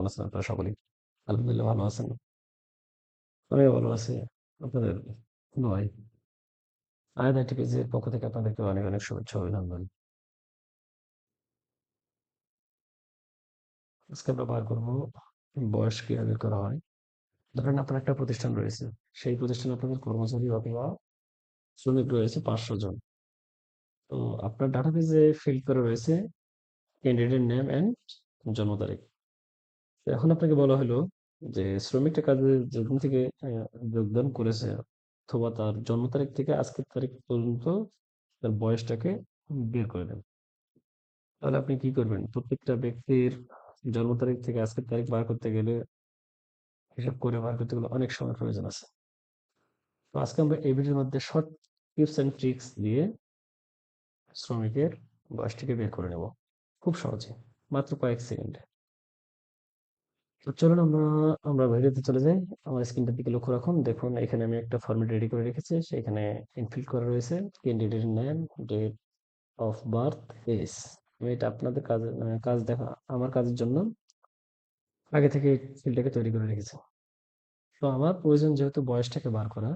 ভালো আছেন আপনারা সকলেই? আলহামদুলিল্লাহ ভালো আছেন? আমিও ভালো আছি। আপনাদের দোয়ায়। আয়াত আইটিপিজের পক্ষ থেকে আপনাদেরকে অনেক, অনেক শুভেচ্ছা ও অভিনন্দন। আজকে আমরা বার করব বয়স কিভাবে করা হয়। ধরেন আপনার একটা প্রতিষ্ঠান রয়েছে। সেই প্রতিষ্ঠানে আপনাদের কর্মচারী অথবা শ্রমিক রয়েছে ৫০০ জন। তো আপনার ডাটাবেজে ফিল্ড করা রয়েছে ক্যান্ডিডেট নেম অ্যান্ড জন্ম তারিখ। তো এখন আপনাকে বলা হলো যে শ্রমিকটা কাজে যেদিন থেকে যোগদান করেছে অথবা তার জন্ম তারিখ থেকে আজকের তারিখ পর্যন্ত তার বয়সটাকে বের করে দেন। তাহলে আপনি কি করবেন? প্রত্যেকটা ব্যক্তির জন্ম তারিখ থেকে আজকের তারিখ বার করতে গেলে, হিসাব করে বার করতে গেলে অনেক সময় প্রয়োজন আছে। তো আজকে আমরা এই ভিডিওর মধ্যে শর্ট টিপস অ্যান্ড ট্রিক্স দিয়ে শ্রমিকের বয়সটিকে বের করে নেব। খুব সহজে, মাত্র কয়েক সেকেন্ডে। তো চলুন আমরা ভিডিওতে চলে যাই। আমার স্ক্রিনটার দিকে লক্ষ্য রাখুন। দেখুন এখানে আমি একটা ফরম্যাট রেডি করে রেখেছি। সেখানে ইনফিল করা রয়েছে candidate name, date of birth, age. আমি এটা আপনাদের কাজ দেখা আমার কাজের জন্য আগে থেকে ফিল্ডটাকে তৈরি করে রেখেছি। তো আমার প্রয়োজন যেহেতু বয়সটাকে বার করা,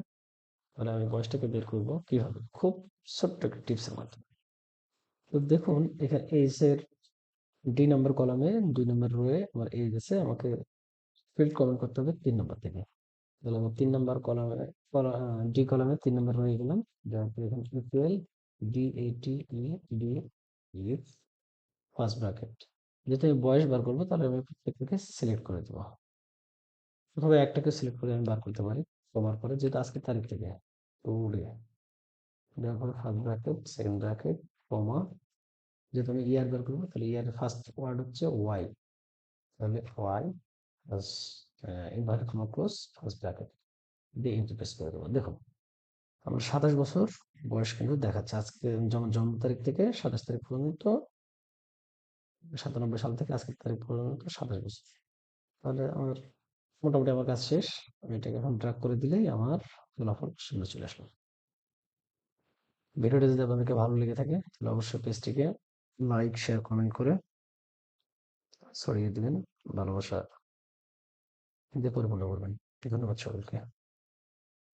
তাহলে আমি বয়সটাকে বের করব কিভাবে? খুব ছোট্ট একটা টিপসের মাধ্যমে। তো দেখুন এখানে এজ এর ডি নাম্বার কলামে ২ নম্বর রোয়ে আমার এজ আছে। আমাকে ফিল্ড কমেন্ট করতে হবে ৩ নম্বর থেকে। তাহলে আমার ৩ নম্বর কলামে ডি কলামে ৩ নম্বর রয়ে গেলাম। যার পরে এখানে ইকুয়াল DATE ফার্স্ট ব্র্যাকেট। যেহেতু আমি বয়স বার করবো তাহলে আমি প্রত্যেকটাকে সিলেক্ট করে দেবো। অথবা একটাকে সিলেক্ট করে আমি বার করতে পারি। কমার পরে যেটা আজকের তারিখ থেকে টুডে, দেওয়ার পরে first bracket, second bracket, comma. যেহেতু আমি ইয়ার বের করবো তাহলে ইয়ারের ফার্স্ট ওয়ার্ড হচ্ছে ওয়াই। তাহলে Y plus inverted comma close first bracket দিয়ে এন্টার প্রেস করে দেবো। দেখুন আমার ২৭ বছর বয়স কিন্তু দেখাচ্ছে আজকে। যেমন জন্ম তারিখ থেকে ২৭ তারিখ পর্যন্ত, ৯৭ সাল থেকে আজকের তারিখ পর্যন্ত ২৭ বছর। তাহলে আমার মোটামুটি আমার কাজ শেষ। আমি এটাকে এখন ড্রাগ করে দিলেই আমার ফলাফল সামনে চলে আসলো। ভিডিওটা যদি আপনাদেরকে ভালো লেগে থাকে তাহলে অবশ্যই পেজটিকে লাইক, শেয়ার, কমেন্ট করে ছড়িয়ে দিবেন। ভালোবাসা দিয়ে পরিপূর্ণ করবেন। ধন্যবাদ সকলকে।